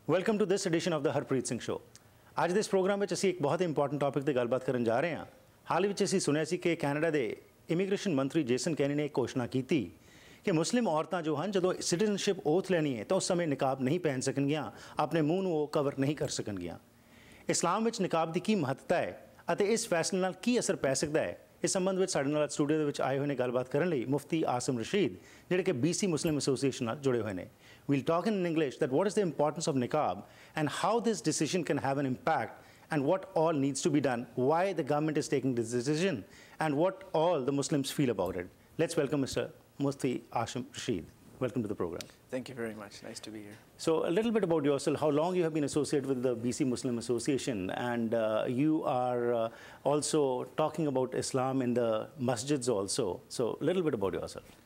Welcome to this edition of the Harpreet Singh Show. आज this program ਵਿੱਚ ਅਸੀਂ ਇੱਕ ਬਹੁਤ ਹੀ ਇੰਪੋਰਟੈਂਟ ਟੌਪਿਕ ਤੇ ਗੱਲਬਾਤ ਕਰਨ ਜਾ ਰਹੇ ਹਾਂ। ਹਾਲ ਹੀ ਵਿੱਚ ਅਸੀਂ ਸੁਣਿਆ ਸੀ ਕਿ ਕੈਨੇਡਾ ਦੇ ਇਮੀਗ੍ਰੇਸ਼ਨ ਮੰਤਰੀ ਜੇਸਨ ਕੈਨੀ ਨੇ ਇੱਕ ਘੋਸ਼ਣਾ ਕੀਤੀ ਕਿ ਮੁਸਲਿਮ ਔਰਤਾਂ ਜੋ ਹਨ ਜਦੋਂ ਸਿਟੀਜ਼ਨਸ਼ਿਪ ਓਥ ਲੈਣੀ ਹੈ ਤਾਂ ਉਸ ਸਮੇਂ ਨਿਕਾਬ ਨਹੀਂ ਪਹਿਨ ਸਕਣਗੀਆਂ, ਆਪਣੇ ਮੂੰਹ ਨੂੰ ਉਹ ਕਵਰ ਨਹੀਂ ਕਰ ਸਕਣਗੀਆਂ। ਇਸਲਾਮ ਵਿੱਚ ਨਿਕਾਬ ਦੀ ਕੀ ਮਹੱਤਤਾ ਹੈ ਅਤੇ ਇਸ ਫੈਸਲੇ ਨਾਲ ਕੀ ਅਸਰ ਪੈ ਸਕਦਾ ਹੈ, ਇਸ ਸੰਬੰਧ ਵਿੱਚ ਸਾਡੇ ਨਾਲ ਸਟੂਡੀਓ ਦੇ ਵਿੱਚ ਆਏ ਹੋਏ ਨੇ ਗੱਲਬਾਤ ਕਰਨ ਲਈ ਮੁਫਤੀ ਆਸਮ ਰਸ਼ੀਦ, ਜਿਹੜੇ ਕਿ BC ਮੁਸਲਿਮ ਐਸੋਸੀਏਸ਼ਨ ਨਾਲ ਜੁੜੇ ਹੋਏ ਨੇ। We'll talk in English that what is the importance of niqab and how this decision can have an impact and what all needs to be done, why the government is taking this decision and what all the Muslims feel about it. Let's welcome Mr. Mufti Asim Rashid. Welcome to the program. Thank you very much. Nice to be here. So a little bit about yourself, how long you have been associated with the BC Muslim Association, and you are also talking about Islam in the masjids also. So a little bit about yourself.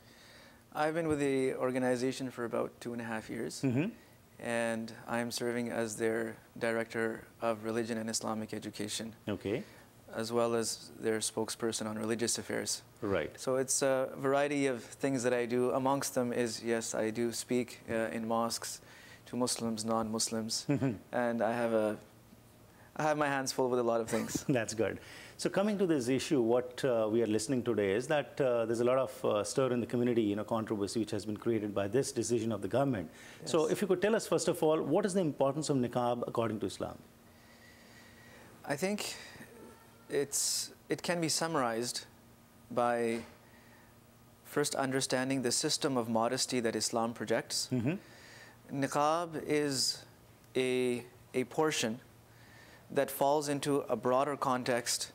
I've been with the organization for about 2.5 years, and I'm serving as their Director of Religion and Islamic Education. Okay. As well as their spokesperson on religious affairs. Right. So it's a variety of things that I do. Amongst them is, yes, I do speak in mosques to Muslims, non-Muslims, and I have my hands full with a lot of things. That's good. So coming to this issue, what we are listening today is that there's a lot of stir in the community, controversy which has been created by this decision of the government. Yes. So if you could tell us, first of all, what is the importance of niqab according to Islam? I think it can be summarized by first understanding the system of modesty that Islam projects. Niqab is a portion that falls into a broader context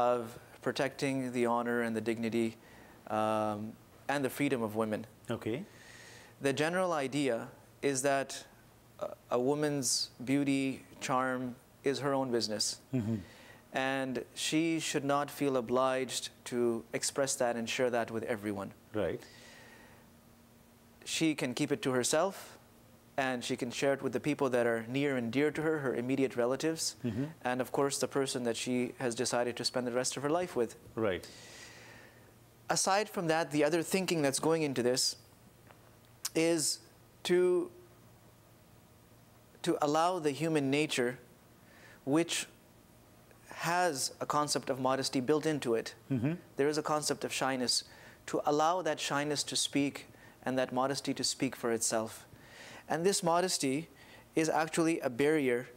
of protecting the honor and the dignity and the freedom of women. Okay. The general idea is that a woman's beauty, charm is her own business. And she should not feel obliged to express that and share that with everyone. Right. She can keep it to herself, and she can share it with the people that are near and dear to her, her immediate relatives, and of course the person that she has decided to spend the rest of her life with. Right. Aside from that, the other thinking that's going into this is to allow the human nature, which has a concept of modesty built into it. There is a concept of shyness, to allow that shyness to speak and that modesty to speak for itself. And this modesty is actually a barrier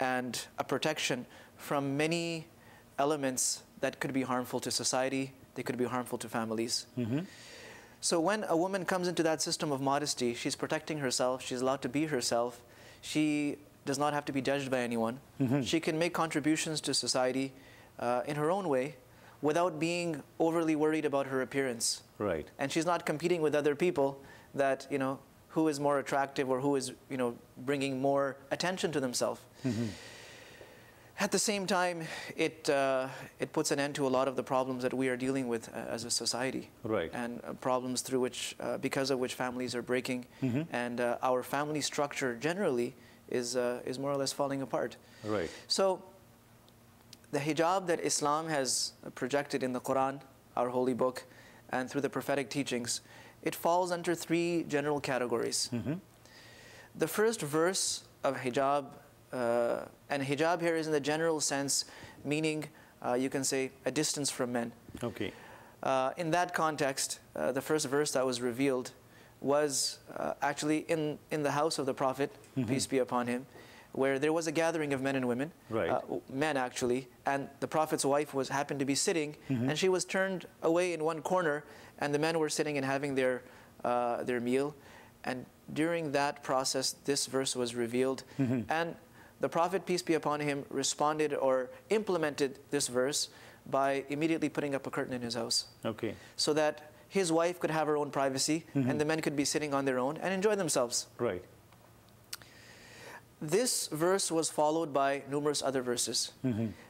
and a protection from many elements that could be harmful to society, they could be harmful to families. So when a woman comes into that system of modesty, she's protecting herself, she's allowed to be herself, she does not have to be judged by anyone. She can make contributions to society in her own way without being overly worried about her appearance. Right. And she's not competing with other people that, who is more attractive or who is, bringing more attention to themselves. At the same time, it puts an end to a lot of the problems that we are dealing with as a society. Right. And problems through which, because of which families are breaking, and our family structure generally is more or less falling apart. Right. So the hijab that Islam has projected in the Quran, our holy book, and through the prophetic teachings, it falls under 3 general categories. The first verse of hijab, and hijab here is in the general sense, meaning you can say a distance from men. Okay. In that context, the first verse that was revealed was actually in the house of the Prophet, peace be upon him, where there was a gathering of men and women, men actually, and the Prophet's wife happened to be sitting, and she was turned away in one corner, and the men were sitting and having their meal. And during that process, this verse was revealed, and the Prophet, peace be upon him, responded or implemented this verse by immediately putting up a curtain in his house. Okay. So that his wife could have her own privacy, and the men could be sitting on their own and enjoy themselves. Right. This verse was followed by numerous other verses,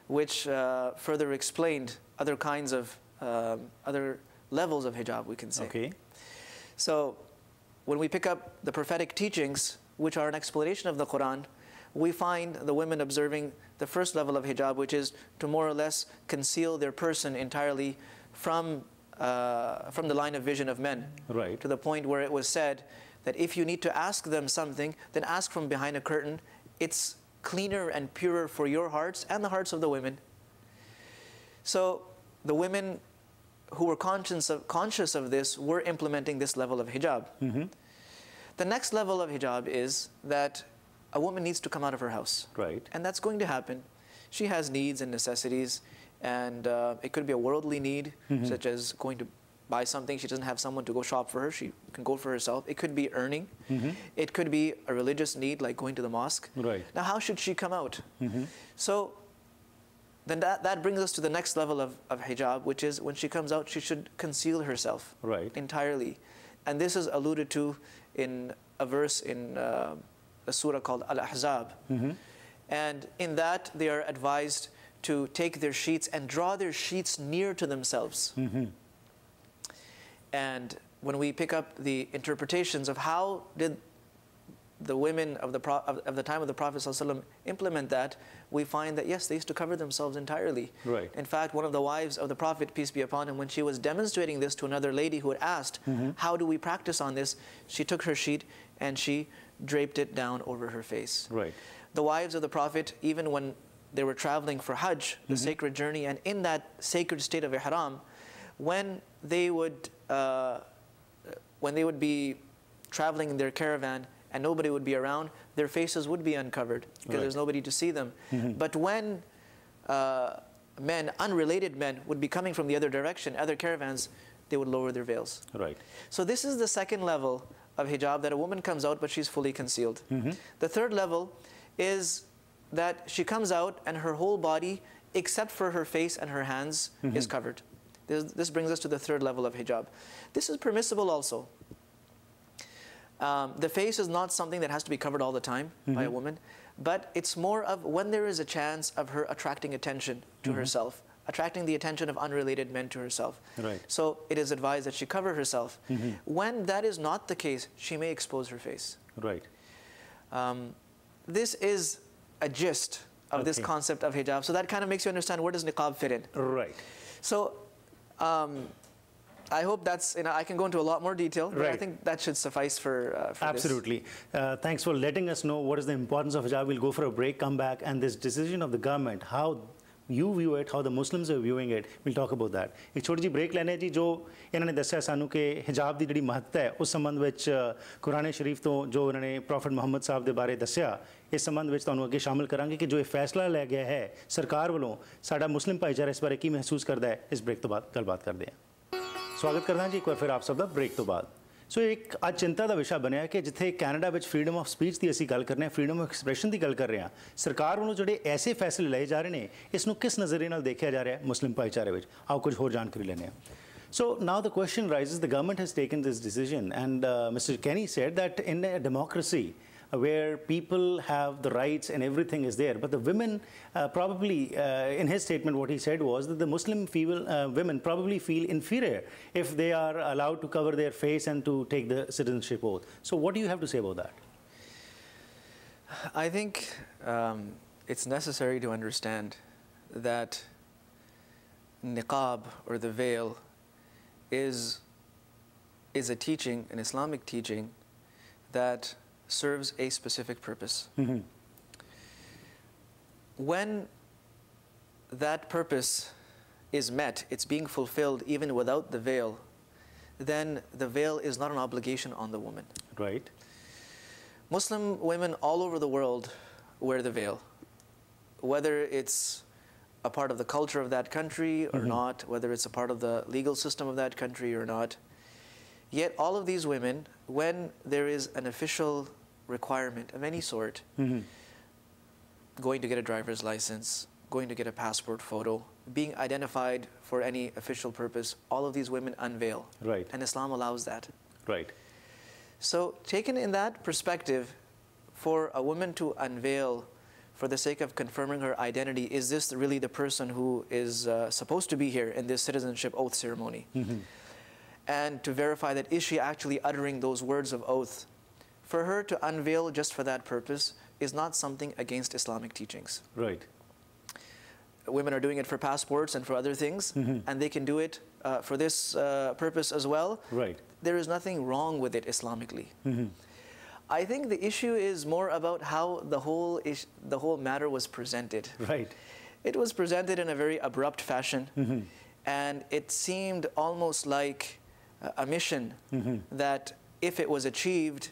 which further explained other kinds of, other levels of hijab, we can say. Okay. So when we pick up the prophetic teachings, which are an explanation of the Quran, we find the women observing the first level of hijab, which is to more or less conceal their person entirely from the line of vision of men. Right. To the point where it was said that if you need to ask them something, then ask from behind a curtain. It's cleaner and purer for your hearts and the hearts of the women. So the women who were conscious of this were implementing this level of hijab. The next level of hijab is that a woman needs to come out of her house. Right. And that's going to happen. She has needs and necessities, and it could be a worldly need, such as going to buy something. She doesn't have someone to go shop for her. She can go for herself. It could be earning. It could be a religious need, like going to the mosque. Right. Now, how should she come out? So then that brings us to the next level of hijab, which is when she comes out, she should conceal herself entirely. And this is alluded to in a verse in a surah called Al-Ahzab. And in that, they are advised to take their sheets and draw their sheets near to themselves. And when we pick up the interpretations of how did the women of the time of the Prophet ﷺ implement that, we find that yes, they used to cover themselves entirely. Right. In fact, one of the wives of the Prophet, peace be upon him, when she was demonstrating this to another lady who had asked, how do we practice on this? She took her sheet and she draped it down over her face. Right. The wives of the Prophet, even when they were traveling for Hajj, the sacred journey, and in that sacred state of ihram, when they would be traveling in their caravan and nobody would be around, their faces would be uncovered because there's nobody to see them. But when men, unrelated men, would be coming from the other direction, other caravans, they would lower their veils. Right. So this is the second level of hijab, that a woman comes out but she's fully concealed. The third level is that she comes out and her whole body, except for her face and her hands, is covered. This brings us to the third level of hijab. This is permissible also. The face is not something that has to be covered all the time by a woman, but it's more of when there is a chance of her attracting attention to herself, attracting the attention of unrelated men to herself. Right. So it is advised that she cover herself. When that is not the case, she may expose her face. Right. This is a gist of this concept of hijab. So that kind of makes you understand, where does niqab fit in? Right. So I hope that's, I can go into a lot more detail, but I think that should suffice for Absolutely. Thanks for letting us know what is the importance of hijab. We'll go for a break, come back, and this decision of the government, how you view it, how the Muslims are viewing it, we'll talk about that. एक छोटी जी break लेने जी, जो इन्होंने दस्या सानू कि हिजाब ਦੀ ਜਿਹੜੀ ਮਹੱਤਤਾ ਹੈ ਉਸ ਸੰਬੰਧ ਵਿੱਚ ਕੁਰਾਨ ਸ਼ਰੀਫ ਤੋਂ ਜੋ ਇਹਨਾਂ ਨੇ ਪ੍ਰੋਫੈਟ ਮੁਹੰਮਦ ਸਾਹਿਬ ਦੇ ਬਾਰੇ ਦੱਸਿਆ, ਇਸ ਸੰਬੰਧ ਵਿੱਚ ਤੁਹਾਨੂੰ ਅੱਗੇ ਸ਼ਾਮਿਲ ਕਰਾਂਗੇ ਕਿ ਜੋ ਇਹ ਫੈਸਲਾ ਲਿਆ ਗਿਆ ਹੈ ਸਰਕਾਰ ਵੱਲੋਂ, ਸਾਡਾ ਮੁਸਲਿਮ ਭਾਈਚਾਰਾ ਇਸ ਬਾਰੇ ਕੀ ਮਹਿਸੂਸ ਕਰਦਾ ਹੈ, ਇਸ ਬ੍ਰੇਕ ਤੋਂ ਬਾਅਦ ਗੱਲਬਾਤ ਕਰਦੇ ਹਾਂ। ਸਵਾਗਤ ਕਰਦਾ ਜੀ ਇੱਕ ਵਾਰ ਫਿਰ ਆਪ ਸਭ ਦਾ ਬ੍ਰੇਕ ਤੋਂ ਬਾਅਦ। ਸੋ ਇੱਕ ਅੱਜ ਚਿੰਤਾ ਦਾ ਵਿਸ਼ਾ ਬਣਿਆ ਕਿ ਜਿੱਥੇ ਕੈਨੇਡਾ ਵਿੱਚ ਫਰੀडम ਆਫ ਸਪੀਚ ਦੀ ਅਸੀਂ ਗੱਲ ਕਰ ਰਹੇ ਹਾਂ, ਫਰੀडम ਆਫ ਐਕਸਪ੍ਰੈਸ਼ਨ ਦੀ ਗੱਲ ਕਰ ਰਹੇ ਹਾਂ, ਸਰਕਾਰ ਵੱਲੋਂ ਜਿਹੜੇ ਐਸੇ ਫੈਸਲੇ ਲਏ ਜਾ ਰਹੇ ਨੇ, ਇਸ ਨੂੰ ਕਿਸ ਨਜ਼ਰੀਏ ਨਾਲ ਦੇਖਿਆ ਜਾ ਰਿਹਾ ਹੈ ਮੁਸਲਿਮ ਭਾਈਚਾਰੇ ਵਿੱਚ? ਆਓ ਕੁਝ ਹੋਰ ਜਾਣਕਾਰੀ ਲੈਂਦੇ ਹਾਂ। So now the question rises, the government has taken this decision, and Mr. Kenny said that in a democracy where people have the rights and everything is there, but the women probably, in his statement what he said was that the Muslim women probably feel inferior if they are allowed to cover their face and to take the citizenship oath. So what do you have to say about that? I think it's necessary to understand that niqab, or the veil, is a teaching, an Islamic teaching, that serves a specific purpose. When that purpose is met, it's being fulfilled even without the veil, then the veil is not an obligation on the woman. Right. Muslim women all over the world wear the veil, whether it's a part of the culture of that country or not, whether it's a part of the legal system of that country or not. Yet all of these women, when there is an official requirement of any sort, going to get a driver's license, going to get a passport photo, being identified for any official purpose, all of these women unveil. Right. And Islam allows that. Right. So taken in that perspective, for a woman to unveil for the sake of confirming her identity, is this really the person who is supposed to be here in this citizenship oath ceremony? And to verify that, is she actually uttering those words of oath? For her to unveil just for that purpose is not something against Islamic teachings. Right. Women are doing it for passports and for other things, and they can do it for this purpose as well. Right. there is nothing wrong with it Islamically. I think the issue is more about how the whole matter was presented. Right. It was presented in a very abrupt fashion, and it seemed almost like a mission that if it was achieved,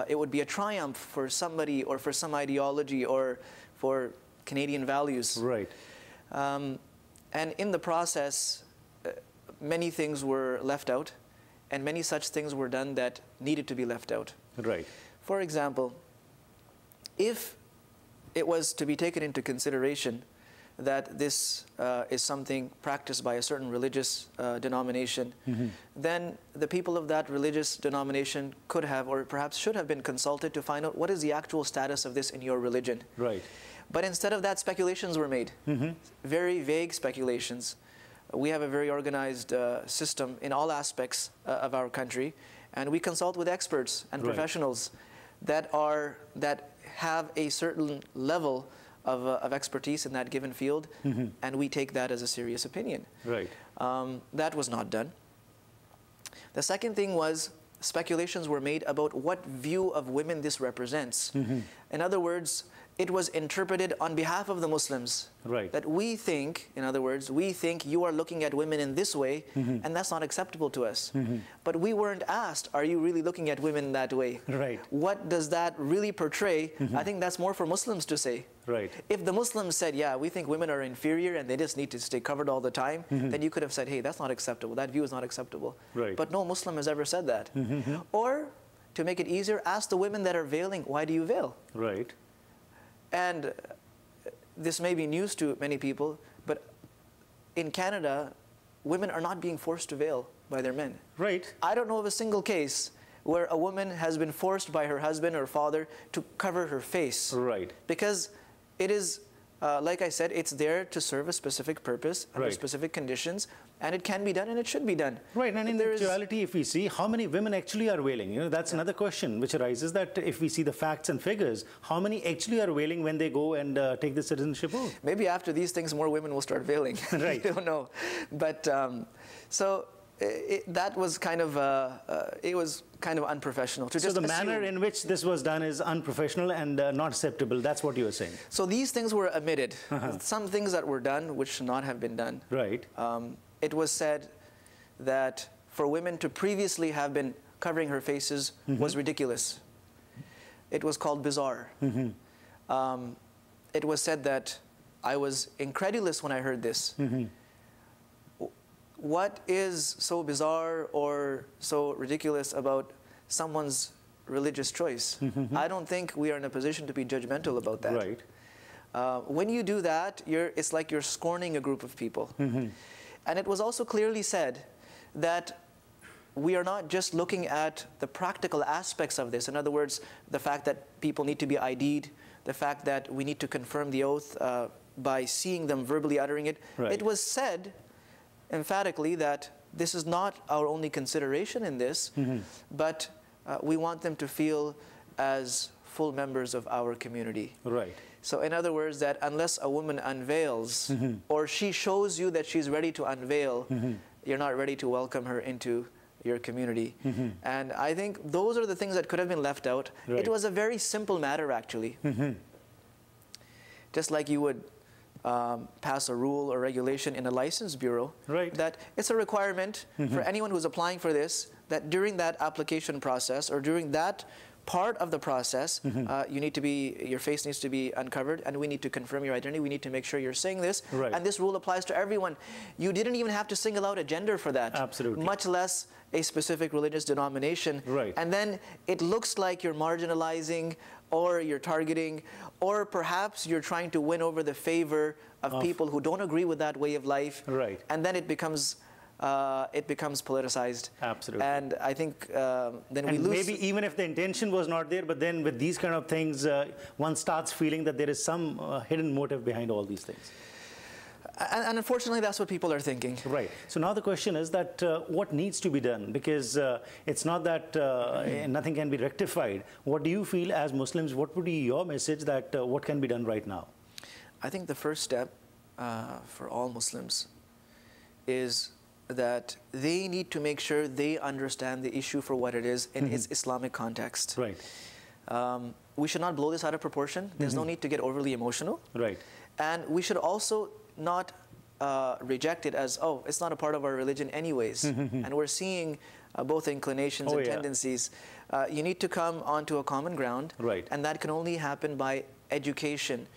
it would be a triumph for somebody or for some ideology or for Canadian values. Right. And in the process, many things were left out, and many such things were done that needed to be left out. Right. For example, if it was to be taken into consideration that this is something practiced by a certain religious denomination, then the people of that religious denomination could have, or perhaps should have been consulted to find out what is the actual status of this in your religion. Right. But instead of that, speculations were made, very vague speculations. We have a very organized system in all aspects of our country, and we consult with experts and professionals that have a certain level of expertise in that given field, and we take that as a serious opinion. Right. That was not done. The second thing was speculations were made about what view of women this represents. In other words, it was interpreted on behalf of the Muslims. Right. That we think, in other words, we think you are looking at women in this way, and that's not acceptable to us. But we weren't asked, are you really looking at women that way? Right. What does that really portray? I think that's more for Muslims to say. Right. If the Muslims said, yeah, we think women are inferior and they just need to stay covered all the time, then you could have said, hey, that's not acceptable. That view is not acceptable. Right. But no Muslim has ever said that. Or, to make it easier, ask the women that are veiling, why do you veil? Right. And this may be news to many people, but in Canada, women are not being forced to veil by their men. Right. I don't know of a single case where a woman has been forced by her husband or father to cover her face. Right. Because it is, like I said, it's there to serve a specific purpose under specific conditions, and it can be done and it should be done. Right, and in actuality, if we see how many women actually are veiling, that's another question which arises, that if we see the facts and figures, how many actually are veiling when they go and take the citizenship oath? Maybe after these things, more women will start veiling. Right. I don't know. But so that was kind of, it was kind of unprofessional. So the manner in which this was done is unprofessional and not acceptable. That's what you were saying. So these things were omitted. Some things that were done which should not have been done. Right. It was said that for women to previously have been covering her faces was ridiculous. It was called bizarre. It was said that I was incredulous when I heard this. What is so bizarre or so ridiculous about someone's religious choice? I don't think we are in a position to be judgmental about that. Right. When you do that, it's like you're scorning a group of people. And it was also clearly said that we are not just looking at the practical aspects of this. In other words, the fact that people need to be ID'd, the fact that we need to confirm the oath by seeing them verbally uttering it. Right. It was said emphatically that this is not our only consideration in this, but we want them to feel as full members of our community. Right. So in other words, that unless a woman unveils, or she shows you that she's ready to unveil, you're not ready to welcome her into your community. And I think those are the things that could have been left out. Right. It was a very simple matter, actually. Just like you would pass a rule or regulation in a license bureau, right, that it's a requirement for anyone who's applying for this, that during that application process or during that part of the process, your face needs to be uncovered, and we need to confirm your identity. We need to make sure you're saying this. Right. And this rule applies to everyone. You didn't even have to single out a gender for that. Absolutely. Much less a specific religious denomination. Right. And then it looks like you're marginalizing, or you're targeting, or perhaps you're trying to win over the favor of people who don't agree with that way of life. Right. And then it becomes politicized. Absolutely. And I think then we lose. Maybe even if the intention was not there, but then with these kind of things, one starts feeling that there is some hidden motive behind all these things. And unfortunately, that's what people are thinking. Right. So now the question is that what needs to be done? Because it's not that nothing can be rectified. What do you feel as Muslims? What would be your message that what can be done right now? I think the first step for all Muslims is that they need to make sure they understand the issue for what it is in its Islamic context. Right. We should not blow this out of proportion. There's no need to get overly emotional. Right. And we should also not reject it as, oh, it's not a part of our religion anyways. And we're seeing both inclinations and tendencies. You need to come onto a common ground. Right. And that can only happen by education.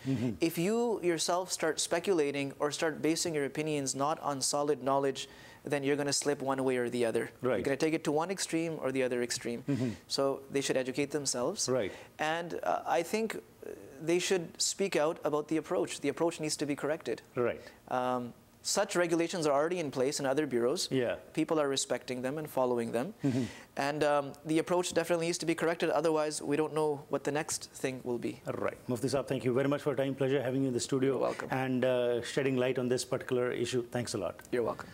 If you yourself start speculating or start basing your opinions not on solid knowledge, then you're going to slip one way or the other. Right. You're going to take it to one extreme or the other extreme. So they should educate themselves. Right. And I think they should speak out about the approach. The approach needs to be corrected. Right. Such regulations are already in place in other bureaus. Yeah. People are respecting them and following them. And the approach definitely needs to be corrected. Otherwise, we don't know what the next thing will be. Right. Mufti Saab, thank you very much for your time. Pleasure having you in the studio. You're welcome. And shedding light on this particular issue. Thanks a lot. You're welcome.